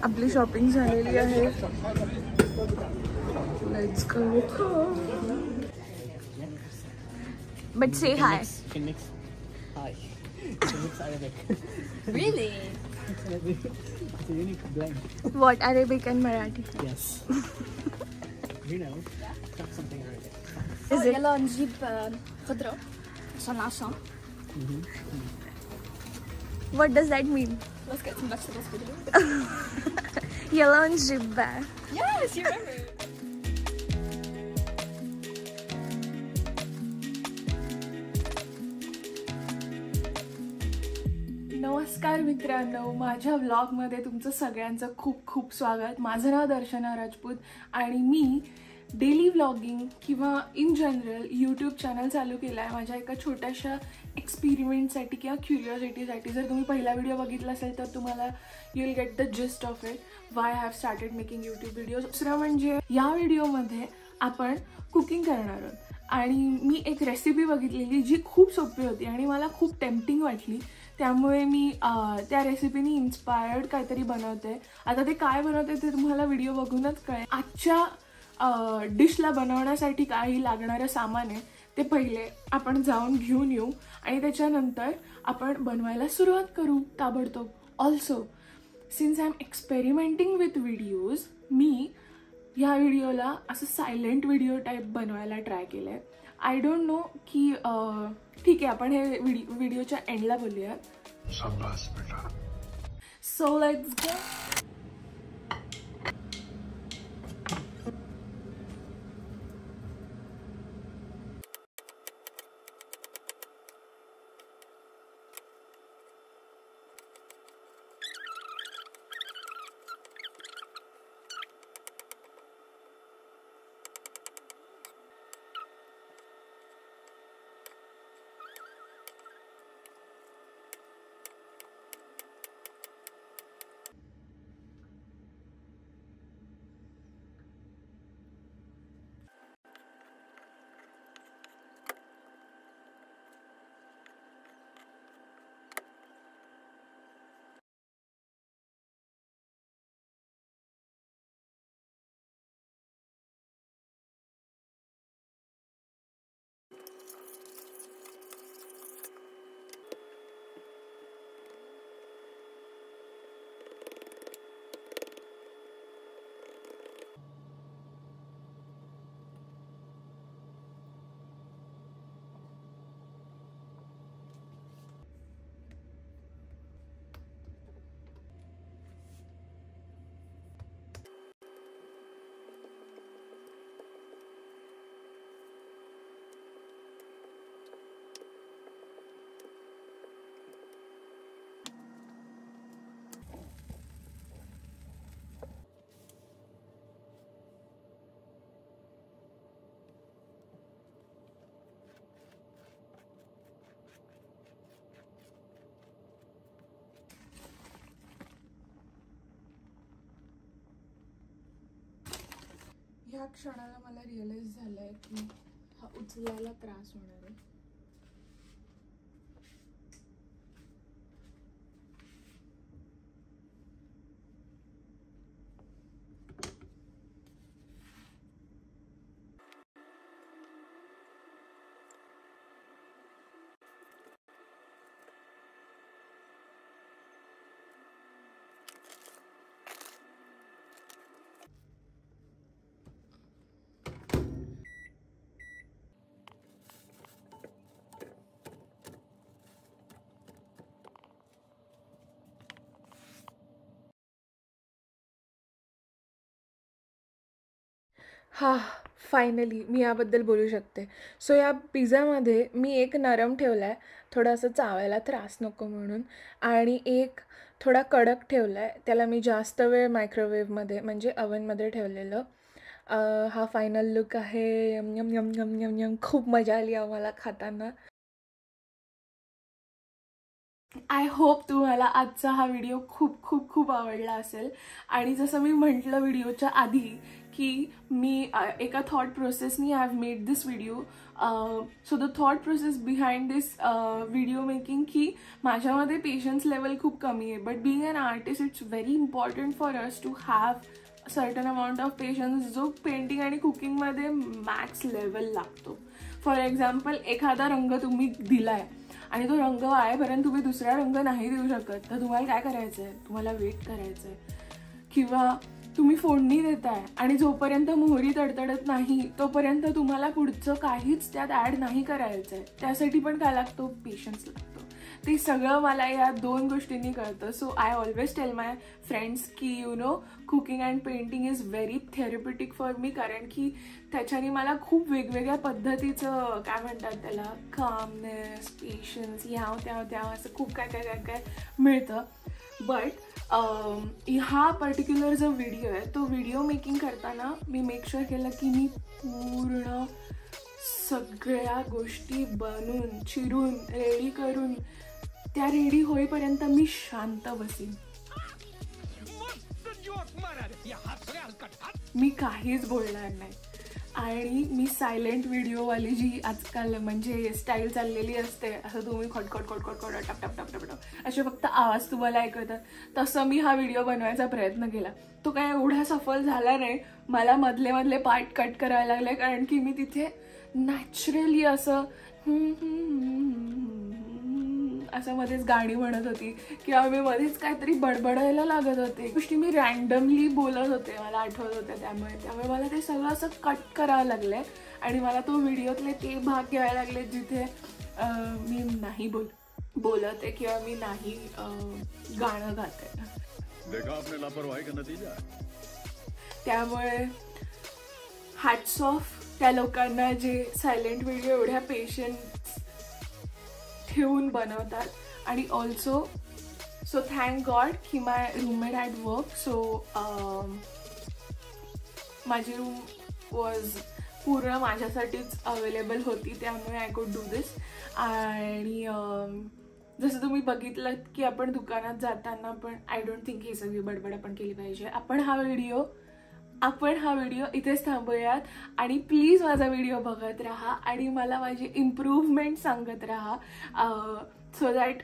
आपली शॉपिंग झालेली आहे. Let's go. But say high. Hi. It's a mixed Arabic. Really? It's a unique blend. What, Arabic and Marathi? Yes. You know, that's something Arabic. Is it? يلا نجيب خضرة عشان العشاء. What does that mean? Let's get some vegetables for dinner. Yalla njibba. Yes, you remember. नमस्कार मित्रांनो, माझ्या व्लॉगमध्ये तुमचं सगळ्यांचं खूप खूप स्वागत. माझं नाव दर्शना राजपूत आणि मी डेली व्लॉगिंग किंवा इन जनरल यूट्यूब चॅनल चालू केला आहे माझ्या एका छोट्याशा एक्सपेरिमेंटसाठी किंवा क्युरिओसिटीसाठी. जर तुम्ही पहिला व्हिडिओ बघितला असेल तर तुम्हाला you will get the gist of it Y I have started making YouTube videos. दुसरं म्हणजे या व्हिडिओमध्ये आपण कुकिंग करणार आहोत आणि मी एक रेसिपी बघितलेली जी खूप सोपी होती आणि मला खूप टेम्पटिंग वाटली. त्यामुळे मी त्या रेसिपीनी इन्स्पायर्ड काहीतरी बनवते. आता ते काय बनवते ते तुम्हाला व्हिडिओ बघूनच कळेल. आजच्या डिशला बनवण्यासाठी काही लागणारं सामान आहे ते पहिले आपण जाऊन घेऊन येऊ आणि त्याच्यानंतर आपण बनवायला सुरुवात करू ताबडतोब. Also since I am experimenting with videos, मी ह्या व्हिडिओला असं सायलेंट व्हिडिओ टाईप बनवायला ट्राय केलं आहे. आय डोंट नो की ठीक आहे आपण हे व्हिडिओच्या एंडला बोलूया. So let's go. ह्या क्षणाला मला रिअलाइज झालंय की हा उचलायला त्रास होणार आहे. हा फायनली मी याबद्दल बोलू शकते. सो या पिझ्झामध्ये मी एक नरम ठेवला आहे थोडासा चावायला त्रास नको म्हणून आणि एक थोडा कडक ठेवला आहे. त्याला मी जास्त वेळ मायक्रोवेव्हमध्ये म्हणजे अवनमध्ये ठेवलेलं. हा फायनल लुक आहे. Yum yum yum yum yum yum. खूप मजा आली आम्हाला खाताना. आय होप तुम्हाला आजचा हा व्हिडिओ खूप खूप खूप आवडला असेल. आणि जसं मी म्हटलं व्हिडिओच्या आधी की मी एका थॉट प्रोसेसनी I have made this video. So the thought process behind this video making की माझ्यामध्ये पेशन्स लेवल खूप कमी आहे. But being an artist it's very important for us to have certain amount of patience जो painting आणि कुकिंगमध्ये max level लागतो. For example एखादा रंग तुम्ही दिलाय आणि तो रंग वाळेपर्यंत तुम्ही दुसरा रंग नाही देऊ शकत तर तुम्हाला काय करायचं आहे, तुम्हाला वेट करायचं आहे. किंवा तुम्ही फोडणी देताय आणि जोपर्यंत मोहरी तडतडत नाही तोपर्यंत तुम्हाला पुढचं काहीच त्यात ॲड नाही करायचं आहे. त्यासाठी पण काय लागतो, पेशन्स लागतो. ते सगळं मला या 2 गोष्टींनी कळतं. So I always tell my friends की you know cooking and painting is very therapeutic for me. कारण की त्याच्याने मला खूप वेगवेगळ्या पद्धतीचं काय म्हणतात त्याला कामनेस, पेशन्स, ह्याव त्याव असं खूप काय काय काय काय मिळतं. बट हा पर्टिक्युलर जो व्हिडिओ आहे तो व्हिडिओ मेकिंग करताना मी मेक शुअर केलं की मी पूर्ण सगळ्या गोष्टी बनवून चिरून रेडी करून त्या रेडी होईपर्यंत मी शांत बसीन. मी काहीच बोलणार नाही. आणि मी सायलेंट व्हिडिओवाली जी आजकाल म्हणजे स्टाईल चाललेली असते, असं तुम्ही खटखट खटखट खट टप टप टप टप टप असे फक्त आवाज तुम्हाला ऐकवतात, तसं मी हा व्हिडिओ बनवायचा प्रयत्न केला. तो काय एवढा सफल झाला नाही. मला मधले मधले पार्ट कट करायला लागले कारण की मी तिथे नॅचरली असं असं मध्येच गाणी म्हणत होती किंवा मी मध्येच काहीतरी बडबडायला लागत होते. गोष्टी मी रँडमली बोलत होते, मला आठवत होत्या. त्यामुळे मला ते सगळं असं कट करावं लागलंय आणि मला तो व्हिडिओतले ते भाग घ्यायला लागले जिथे मी नाही बोलत आहे किंवा मी नाही गाणं गाते. देखा आपने लापरवाही का नतीजा. त्यामुळे हॅट्स ऑफ त्या लोकांना जे सायलेंट व्हिडिओ एवढ्या पेशन्स ठेवून बनवतात. आणि ऑल्सो सो थँक गॉड की माय रूममेट ॲट वर्क. सो माझी रूम वॉज पूर्ण माझ्यासाठीच अवेलेबल होती, त्यामुळे आय कुड डू दिस. आणि जसं तुम्ही बघितलं की आपण दुकानात जाताना पण आय डोंट थिंक ही सगळी बडबड आपण केली पाहिजे. आपण हा व्हिडिओ इथेच थांबूयात. आणि प्लीज माझा व्हिडिओ बघत राहा आणि मला माझी इम्प्रूव्हमेंट सांगत राहा सो दॅट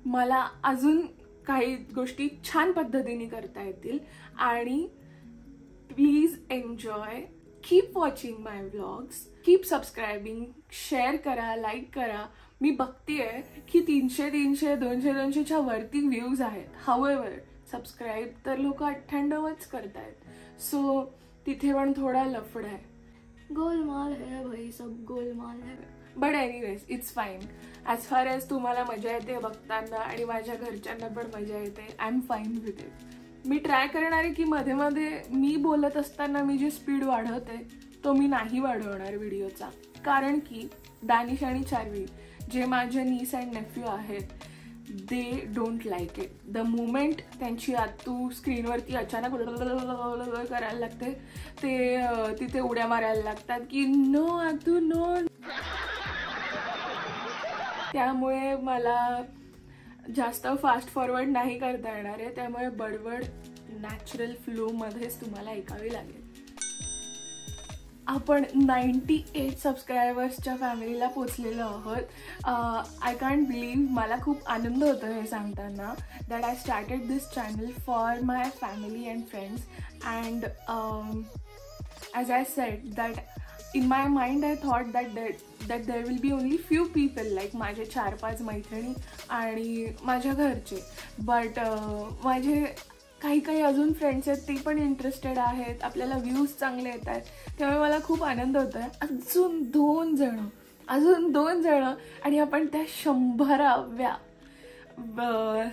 मला अजून काही गोष्टी छान पद्धतीने करता येतील. आणि please enjoy, keep watching my vlogs, keep सबस्क्रायबिंग, share करा, लाईक करा. मी बघतेय की 300, 200च्या वरती व्ह्यूज आहेत. हाऊएव्हर सबस्क्राईब तर लोक 98च करतायत. सो तिथे पण थोडा लफडा आहे. गोलमाल है भाई, सब गोलमाल है. But anyways it's fine. As far as तुम्हाला मजा येते बघताना आणि माझ्या घरच्यांना पण मजा येते, I am fine with it. Me try करणार आहे की मध्ये मध्ये मी बोलत असताना मी जे स्पीड वाढवते तो मी नाही वाढवणार व्हिडिओचा. कारण की दानिश आणि चार्वी जे माझे नीस अँड नेफ्यू आहेत they don't like it. The moment त्यांची आतू स्क्रीनवरती अचानक करायला लागते ते तिथे उड्या मारायला लागतात की नो आतू नो. त्यामुळे मला जास्त फास्ट फॉरवर्ड नाही करता येणार आहे. त्यामुळे बडबड नॅचरल फ्लोमध्येच तुम्हाला ऐकावी लागेल. आपण 98 सबस्क्रायबर्सच्या फॅमिलीला पोचलेलो आहोत. I can't believe. मला खूप आनंद होतो हे सांगताना that I started this channel for my family and friends. And as I said that in my mind I thought that there will be only few people like माझे 4-5 मैत्रिणी आणि माझ्या घरचे. बट माझे काही अजून फ्रेंड्स आहेत ते पण इंटरेस्टेड आहेत, आपल्याला व्ह्यूज चांगले येत आहेत. त्यामुळे मला खूप आनंद होतो आहे. अजून 2 जण आणि आपण त्या 100व्या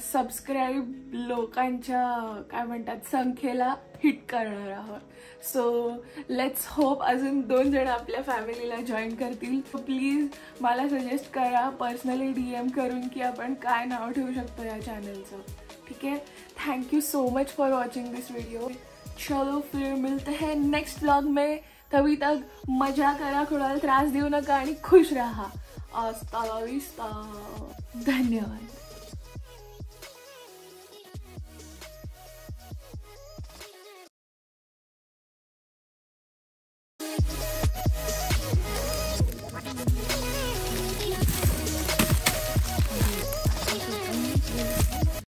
सबस्क्राईब लोकांच्या काय म्हणतात संख्येला हिट करणार आहोत. सो लेट्स होप अजून 2 जण आपल्या फॅमिलीला जॉईन करतील. प्लीज मला सजेस्ट करा पर्सनली DM करून की आपण काय नाव ठेवू शकतो या चॅनलचं. ठीक है, thank you so much for watching this video. चलो फिर मिलते हैं नेक्स्ट व्लॉग में. तभी तक मजा करा, कोणाला त्रास देऊ नका आणि खुश राहा. आस्ता ला विस्ता. धन्यवाद.